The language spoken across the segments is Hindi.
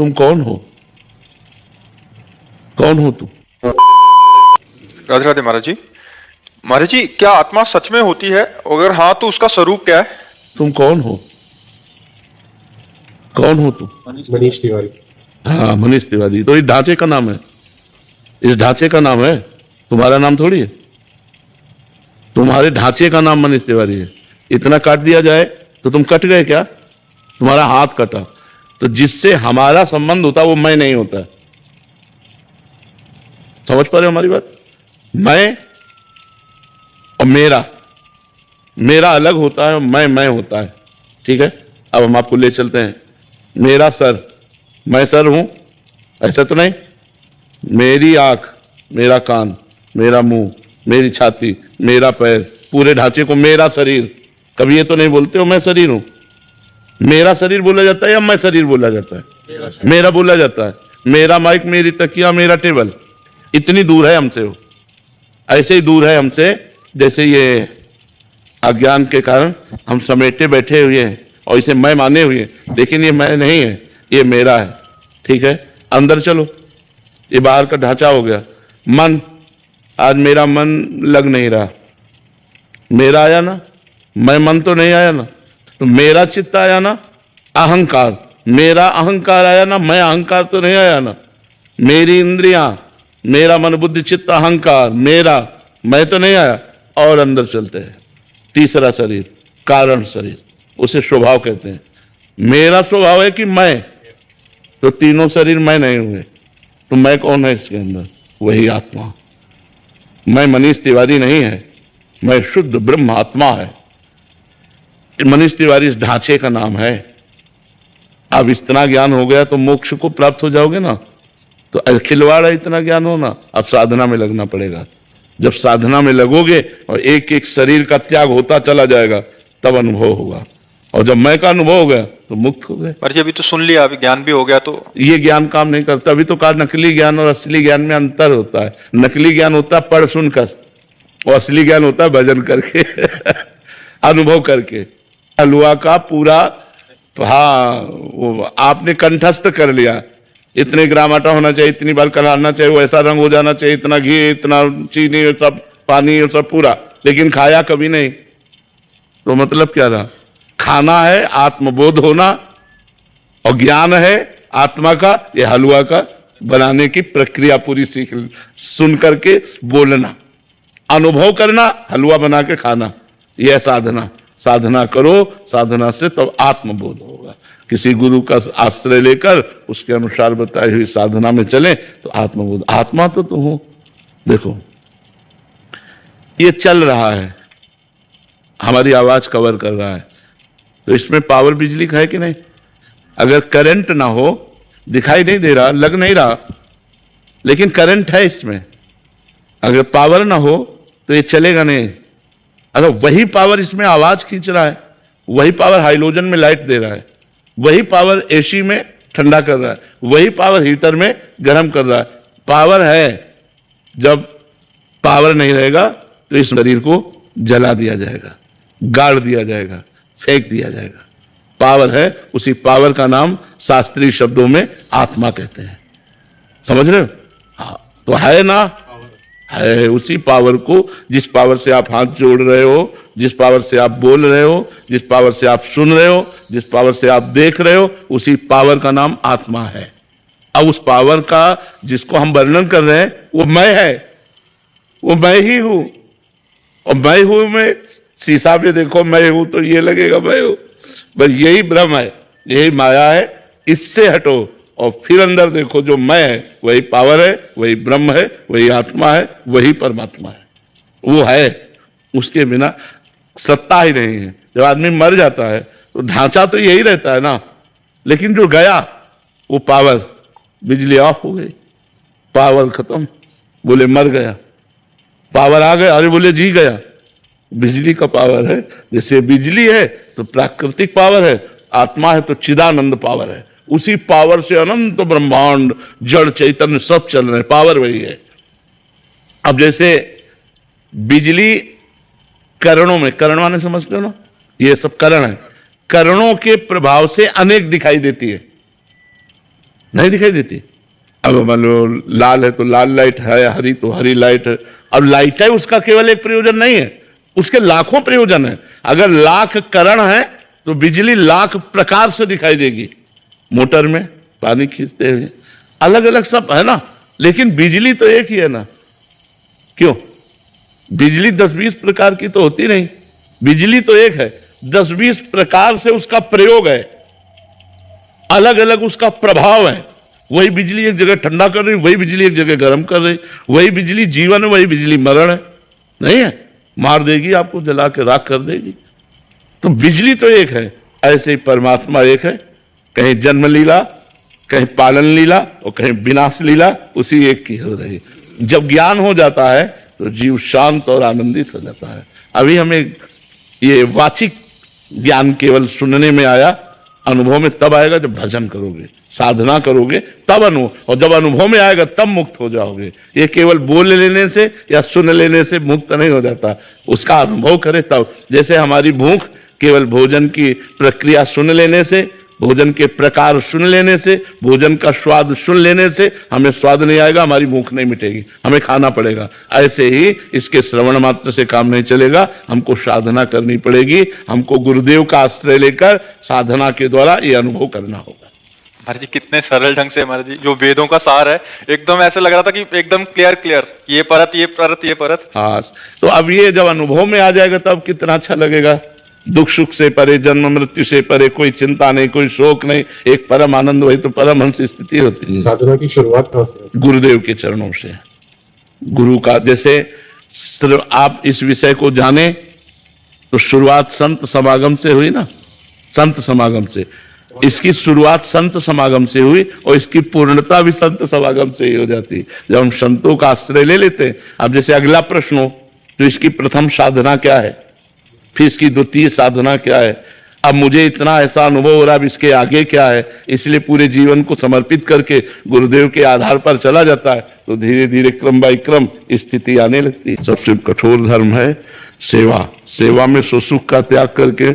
तुम कौन हो? कौन हो तुम? राधे राधे महाराज जी। महाराज जी, क्या आत्मा सच में होती है? अगर हाँ तो उसका स्वरूप क्या है? तुम कौन हो? कौन हो तुम? मनीष तिवारी। हाँ, मनीष तिवारी। तो इस ढांचे का नाम है, इस ढांचे का नाम है, तुम्हारा नाम थोड़ी है। तुम्हारे ढांचे का नाम मनीष तिवारी है। इतना काट दिया जाए तो तुम कट गए क्या? तुम्हारा हाथ कटा। तो जिससे हमारा संबंध होता वो मैं नहीं होता। समझ पा रहे हो हमारी बात? मैं और मेरा, मेरा अलग होता है, मैं होता है। ठीक है, अब हम आपको ले चलते हैं। मेरा सर, मैं सर हूं, ऐसा तो नहीं। मेरी आंख, मेरा कान, मेरा मुंह, मेरी छाती, मेरा पैर, पूरे ढांचे को मेरा शरीर। कभी ये तो नहीं बोलते हो मैं शरीर हूं। मेरा शरीर बोला जाता है या मैं शरीर बोला जाता है? मेरा बोला जाता है। मेरा माइक, मेरी तकिया, मेरा टेबल, इतनी दूर है हमसे वो। ऐसे ही दूर है हमसे जैसे ये अज्ञान के कारण हम समेटे बैठे हुए हैं और इसे मैं माने हुए हैं, लेकिन ये मैं नहीं है, ये मेरा है। ठीक है, अंदर चलो। ये बाहर का ढांचा हो गया। मन, आज मेरा मन लग नहीं रहा। मेरा आया ना, मैं मन तो नहीं आया ना। तो मेरा चित्त आया ना, अहंकार, मेरा अहंकार आया ना, मैं अहंकार तो नहीं आया ना। मेरी इंद्रियां, मेरा मन बुद्धि चित्त अहंकार, मेरा, मैं तो नहीं आया। और अंदर चलते हैं, तीसरा शरीर, कारण शरीर, उसे स्वभाव कहते हैं। मेरा स्वभाव है कि मैं, तो तीनों शरीर मैं नहीं हुए। तो मैं कौन है इसके अंदर? वही आत्मा। मैं मनीष तिवारी नहीं है, मैं शुद्ध ब्रह्म आत्मा है। मनीष तिवारी इस ढांचे का नाम है। अब इतना ज्ञान हो गया तो मोक्ष को प्राप्त हो जाओगे ना। तो खिलवाड़ है इतना ज्ञान होना। अब साधना में लगना पड़ेगा। जब साधना में लगोगे और एक एक शरीर का त्याग होता चला जाएगा, तब अनुभव होगा। और जब मैं का अनुभव हो गया तो मुक्त हो गए। महाराज जी, अभी तो सुन लिया, अभी ज्ञान भी हो गया तो ये ज्ञान काम नहीं करता। अभी तो कहा नकली ज्ञान और असली ज्ञान में अंतर होता है। नकली ज्ञान होता है पढ़ सुनकर, और असली ज्ञान होता है भजन करके अनुभव करके। हलवा का पूरा, हाँ, वो आपने कंठस्थ कर लिया। इतने ग्राम आटा होना चाहिए, इतनी बार कलाना चाहिए, वो ऐसा रंग हो जाना चाहिए, इतना घी, इतना चीनी, सब पानी, सब पूरा, लेकिन खाया कभी नहीं। तो मतलब क्या रहा? खाना है आत्मबोध होना, और ज्ञान है आत्मा का, ये हलवा का बनाने की प्रक्रिया पूरी सीख, सुन करके बोलना, अनुभव करना, हलवा बना के खाना, यह साधना। साधना करो, साधना से तब आत्मबोध होगा। किसी गुरु का आश्रय लेकर उसके अनुसार बताई हुई साधना में चलें तो आत्मबोध। आत्मा तो तुम हो। देखो, ये चल रहा है, हमारी आवाज कवर कर रहा है, तो इसमें पावर बिजली का है कि नहीं? अगर करंट ना हो, दिखाई नहीं दे रहा, लग नहीं रहा, लेकिन करंट है इसमें। अगर पावर ना हो तो ये चलेगा नहीं। अगर वही पावर इसमें आवाज खींच रहा है, वही पावर हाइड्रोजन में लाइट दे रहा है, वही पावर एसी में ठंडा कर रहा है, वही पावर हीटर में गर्म कर रहा है, पावर है। जब पावर नहीं रहेगा तो इस शरीर को जला दिया जाएगा, गाड़ दिया जाएगा, फेंक दिया जाएगा। पावर है, उसी पावर का नाम शास्त्रीय शब्दों में आत्मा कहते हैं। समझ रहे हो? हाँ, तो है ना, है उसी पावर को, जिस पावर से आप हाथ जोड़ रहे हो, जिस पावर से आप बोल रहे हो, जिस पावर से आप सुन रहे हो, जिस पावर से आप देख रहे हो, उसी पावर का नाम आत्मा है। अब उस पावर का जिसको हम वर्णन कर रहे हैं वो मैं है, वो मैं ही हूं। और मैं हूं में शीशा में देखो मैं हूं तो ये लगेगा मैं हूं, बस यही भ्रम है, यही माया है। इससे हटो और फिर अंदर देखो, जो मैं है वही पावर है, वही ब्रह्म है, वही आत्मा है, वही परमात्मा है। वो है, उसके बिना सत्ता ही नहीं है। जब आदमी मर जाता है तो ढांचा तो यही रहता है ना, लेकिन जो गया वो पावर, बिजली ऑफ हो गई, पावर खत्म, बोले मर गया। पावर आ गया, अरे बोले जी गया। बिजली का पावर है, जैसे बिजली है तो प्राकृतिक पावर है, आत्मा है तो चिदानंद पावर है। उसी पावर से अनंत ब्रह्मांड, जड़ चैतन्य सब चल रहे हैं, पावर वही है। अब जैसे बिजली करणों में, करण माने समझते हो ना, ये सब करण है, करणों के प्रभाव से अनेक दिखाई देती है। नहीं दिखाई देती। अब मान लो लाल है तो लाल लाइट है, हरी तो हरी लाइट है। अब लाइट है उसका केवल एक प्रयोजन नहीं है, उसके लाखों प्रयोजन है। अगर लाख करण है तो बिजली लाख प्रकार से दिखाई देगी। मोटर में पानी खींचते हुए अलग अलग सब है ना, लेकिन बिजली तो एक ही है ना। क्यों? बिजली 10-20 प्रकार की तो होती नहीं, बिजली तो एक है। 10-20 प्रकार से उसका प्रयोग है, अलग अलग उसका प्रभाव है। वही बिजली एक जगह ठंडा कर रही, वही बिजली एक जगह गर्म कर रही। वही बिजली जीवन है, वही बिजली मरण है। नहीं है, मार देगी आपको, जला के राख कर देगी। तो बिजली तो एक है, ऐसे ही परमात्मा एक है। कहीं जन्म लीला, कहीं पालन लीला और कहीं विनाश लीला उसी एक की हो रही। जब ज्ञान हो जाता है तो जीव शांत और आनंदित हो जाता है। अभी हमें ये वाचिक ज्ञान केवल सुनने में आया, अनुभव में तब आएगा जब भजन करोगे, साधना करोगे, तब अनुभव। और जब अनुभव में आएगा तब मुक्त हो जाओगे। ये केवल बोल लेने से या सुन लेने से मुक्त नहीं हो जाता, उसका अनुभव करे तब। जैसे हमारी भूख केवल भोजन की प्रक्रिया सुन लेने से, भोजन के प्रकार सुन लेने से, भोजन का स्वाद सुन लेने से हमें स्वाद नहीं आएगा, हमारी भूख नहीं मिटेगी, हमें खाना पड़ेगा। ऐसे ही इसके श्रवण मात्र से काम नहीं चलेगा, हमको साधना करनी पड़ेगी। हमको गुरुदेव का आश्रय लेकर साधना के द्वारा ये अनुभव करना होगा। महाराज जी कितने सरल ढंग से महाराज जी, जो वेदों का सार है, एकदम ऐसे लग रहा था कि एकदम क्लियर, ये परत ये परत ये परत। हाँ, तो अब ये जब अनुभव में आ जाएगा तब कितना अच्छा लगेगा। दुख सुख से परे, जन्म मृत्यु से परे, कोई चिंता नहीं, कोई शोक नहीं, एक परम आनंद, वही तो परमहंस स्थिति होती है। साधना की शुरुआत कहाँ से? गुरुदेव के चरणों से। गुरु का जैसे आप इस विषय को जाने तो शुरुआत संत समागम से हुई ना, संत समागम से। इसकी शुरुआत संत समागम से हुई और इसकी पूर्णता भी संत समागम से ही हो जाती है जब हम संतों का आश्रय ले लेते हैं। अब जैसे अगला प्रश्न हो तो इसकी प्रथम साधना क्या है, फिर इसकी द्वितीय साधना क्या है। अब मुझे इतना ऐसा अनुभव हो रहा, अब इसके आगे क्या है, इसलिए पूरे जीवन को समर्पित करके गुरुदेव के आधार पर चला जाता है तो धीरे धीरे क्रम बाई क्रम स्थिति आने लगती है। सबसे कठोर धर्म है सेवा। सेवा में स्वसुख का त्याग करके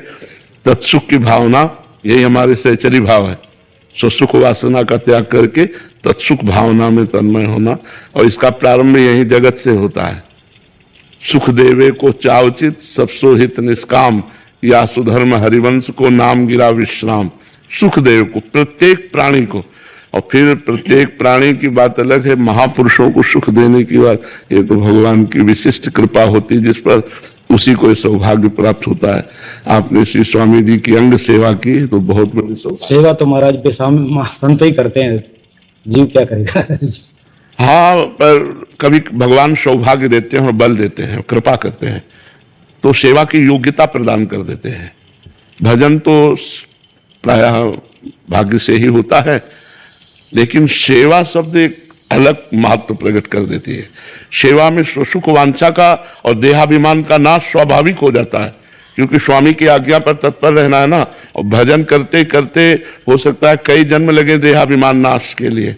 तत्सुख की भावना, यही हमारे सहचरी भाव है। स्वसुख वासना का त्याग करके तत्सुख भावना में तन्मय होना, और इसका प्रारंभ यही जगत से होता है। सुख देवे को चावचित, सब सोहित निष्काम, या सुधर्म हरिवंश को नाम गिरा विश्राम। सुख देव को, प्रत्येक प्राणी को, और फिर प्रत्येक प्राणी की बात अलग है, महापुरुषों को सुख देने की बात, ये तो भगवान की विशिष्ट कृपा होती है जिस पर उसी को सौभाग्य प्राप्त होता है। आपने श्री स्वामी जी की अंग सेवा की तो बहुत बड़ी सेवा तो महाराज बेसाम संत ही करते हैं, जीव क्या करेगा। हाँ, पर कभी भगवान सौभाग्य देते हैं और बल देते हैं, कृपा करते हैं तो सेवा की योग्यता प्रदान कर देते हैं। भजन तो प्रायः भाग्य से ही होता है, लेकिन सेवा शब्द एक अलग महत्व प्रकट कर देती है। सेवा में सुख वांछा का और देहाभिमान का नाश स्वाभाविक हो जाता है, क्योंकि स्वामी की आज्ञा पर तत्पर रहना है ना। और भजन करते करते हो सकता है कई जन्म लगे देहाभिमान नाश के लिए।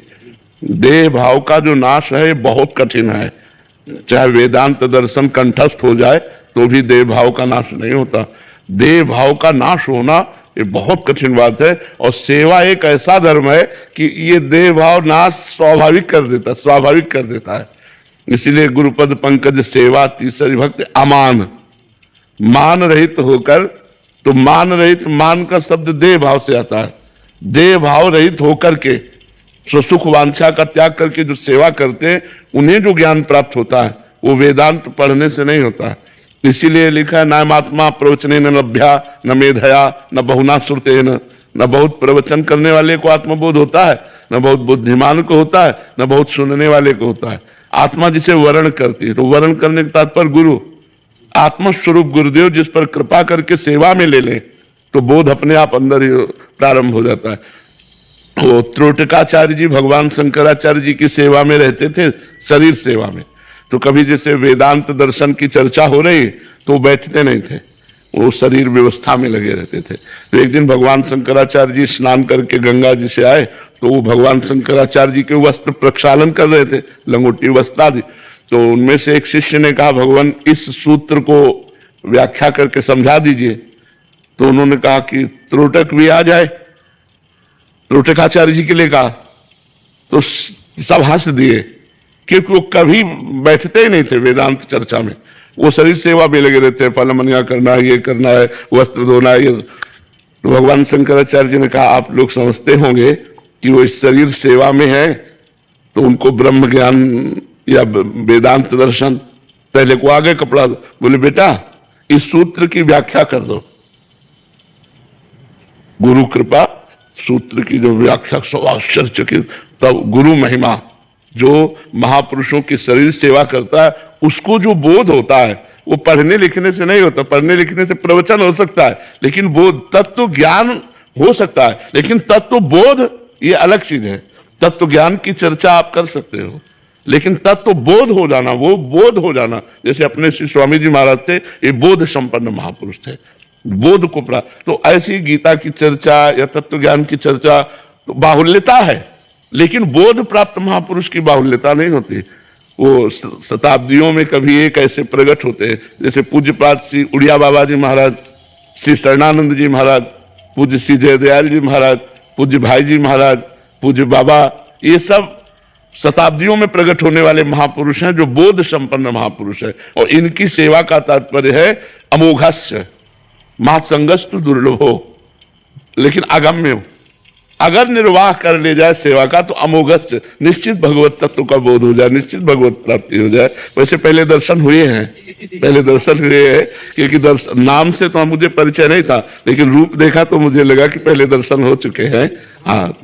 देह भाव का जो नाश है बहुत कठिन है, चाहे वेदांत दर्शन कंठस्थ हो जाए तो भी देह भाव का नाश नहीं होता। देह भाव का नाश होना ये बहुत कठिन बात है, और सेवा एक ऐसा धर्म है कि ये देह भाव नाश स्वाभाविक कर देता है। इसीलिए गुरुपद पंकज सेवा तीसरी भक्ति अमान, मान रहित होकर, तो मान रहित, मान का शब्द देह भाव से आता है। देह भाव रहित होकर के स्वसुख वांछा का त्याग करके जो सेवा करते हैं उन्हें जो ज्ञान प्राप्त होता है वो वेदांत पढ़ने से नहीं होता है। इसीलिए लिखा है नायमात्मा प्रवचने न लभ्या न मेधया न बहुना श्रुतेन। न बहुत प्रवचन करने वाले को आत्मबोध होता है, न बहुत बुद्धिमान को होता है, न बहुत सुनने वाले को होता है। आत्मा जिसे वर्ण करती है, तो वर्ण करने के तात्पर्य गुरु, आत्मस्वरूप गुरुदेव जिस पर कृपा करके सेवा में ले लें तो बोध अपने आप अंदर ही प्रारंभ हो जाता है। वो त्रोटकाचार्य जी भगवान शंकराचार्य जी की सेवा में रहते थे, शरीर सेवा में। तो कभी जैसे वेदांत दर्शन की चर्चा हो रही तो वो बैठते नहीं थे, वो शरीर व्यवस्था में लगे रहते थे। तो एक दिन भगवान शंकराचार्य जी स्नान करके गंगा जी से आए तो वो भगवान शंकराचार्य जी के वस्त्र प्रक्षालन कर रहे थे, लंगोटी वस्त्र आदि। तो उनमें से एक शिष्य ने कहा भगवान इस सूत्र को व्याख्या करके समझा दीजिए। तो उन्होंने कहा कि त्रोटक भी आ जाए, त्रोटकाचार्य जी के लिए कहा तो सब हंस दिए, क्योंकि वो कभी बैठते ही नहीं थे वेदांत चर्चा में। वो शरीर सेवा में लगे रहते हैं, फलमनिया करना है, ये करना है, वस्त्र धोना है, ये। तो भगवान शंकराचार्य जी ने कहा आप लोग समझते होंगे कि वो इस शरीर सेवा में है, तो उनको ब्रह्म ज्ञान या वेदांत दर्शन, पहले को आगे कपड़ा दो। बोले बेटा इस सूत्र की व्याख्या कर दो। गुरु कृपा सूत्र की जो व्याख्या, सब आश्चर्यचकित। तब गुरु महिमा, जो महापुरुषों की शरीर सेवा करता है, उसको जो बोध होता है वो पढ़ने लिखने से नहीं होता। पढ़ने लिखने से प्रवचन हो सकता है, लेकिन बोध, तत्व ज्ञान हो सकता है, लेकिन तत्व बोध ये अलग चीज है। तत्व ज्ञान की चर्चा आप कर सकते हो, लेकिन तत्व बोध हो जाना, वो बोध हो जाना, जैसे अपने श्री स्वामी जी महाराज थे, ये बोध संपन्न महापुरुष थे, बोध को प्राप्त। तो ऐसी गीता की चर्चा या तत्व ज्ञान की चर्चा तो बाहुल्यता है, लेकिन बोध प्राप्त महापुरुष की बाहुल्यता नहीं होती। वो शताब्दियों में कभी एक ऐसे प्रकट होते हैं, जैसे पूज्यपाद श्री उड़िया बाबा जी महाराज, श्री शरणानंद जी महाराज, पूज्य श्री जयदयाल जी महाराज, पूज्य भाई जी महाराज, पूज्य बाबा, ये सब शताब्दियों में प्रकट होने वाले महापुरुष हैं, जो बोध संपन्न महापुरुष है। और इनकी सेवा का तात्पर्य है अमोघस्य महासंगस्तु दुर्लभो, लेकिन अगम्य हो। अगर निर्वाह कर ले जाए सेवा का तो अमोघस्य, निश्चित भगवत तत्व का बोध हो जाए, निश्चित भगवत प्राप्ति हो जाए। वैसे पहले दर्शन हुए हैं, पहले दर्शन हुए हैं, क्योंकि दर्शन नाम से तो मुझे परिचय नहीं था, लेकिन रूप देखा तो मुझे लगा कि पहले दर्शन हो चुके हैं। हाँ,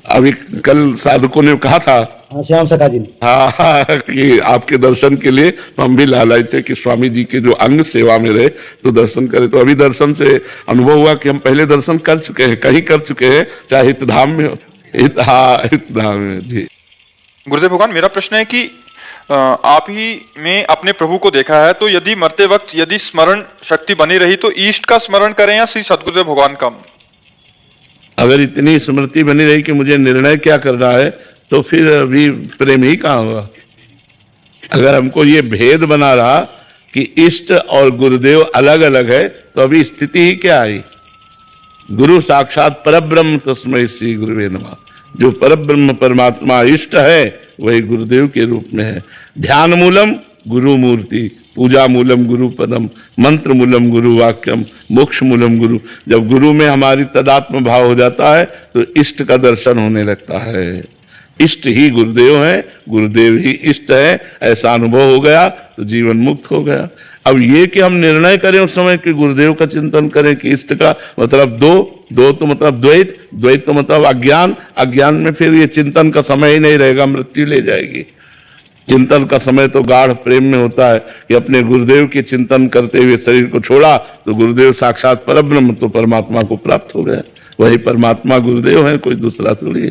अभी कल साधकों ने कहा था, हाँ, श्याम सखा जी ने, हाँ, कि आपके दर्शन के लिए तो हम भी लालायित थे कि स्वामी जी के जो अंग सेवा में रहे तो दर्शन करें। तो अभी दर्शन से अनुभव हुआ कि हम पहले दर्शन कर चुके हैं, कहीं कर चुके हैं, चाहे हितधाम में हो। हितधाम में जी। गुरुदेव भगवान, मेरा प्रश्न है कि आप ही में अपने प्रभु को देखा है, तो यदि मरते वक्त यदि स्मरण शक्ति बनी रही तो ईष्ट का स्मरण करें या श्री सद्गुरुदेव भगवान का? अगर इतनी स्मृति बनी रही कि मुझे निर्णय क्या करना है, तो फिर अभी प्रेम ही कहाँ होगा। अगर हमको ये भेद बना रहा कि इष्ट और गुरुदेव अलग अलग है, तो अभी स्थिति ही क्या आई। गुरु साक्षात परब्रह्म तस्मै श्री गुरुवे नमः। जो परब्रह्म परमात्मा इष्ट है वही गुरुदेव के रूप में है। ध्यान मूलम गुरु मूर्ति, पूजा मूलम गुरु पदम, मंत्र मूलम गुरु वाक्यम, मोक्ष मूलम गुरु। जब गुरु में हमारी तदात्म भाव हो जाता है तो इष्ट का दर्शन होने लगता है। इष्ट ही गुरुदेव है, गुरुदेव ही इष्ट है, ऐसा अनुभव हो गया तो जीवन मुक्त हो गया। अब ये कि हम निर्णय करें उस समय कि गुरुदेव का चिंतन करें कि इष्ट का मतलब दो तो मतलब द्वैत, द्वैत तो मतलब अज्ञान, अज्ञान में फिर ये चिंतन का समय ही नहीं रहेगा, मृत्यु ले जाएगी। चिंतन का समय तो गाढ़ प्रेम में होता है कि अपने गुरुदेव के चिंतन करते हुए शरीर को छोड़ा तो गुरुदेव साक्षात परब्रह्म, तो परमात्मा को प्राप्त हो गया। वही परमात्मा गुरुदेव है, कोई दूसरा थोड़ी है।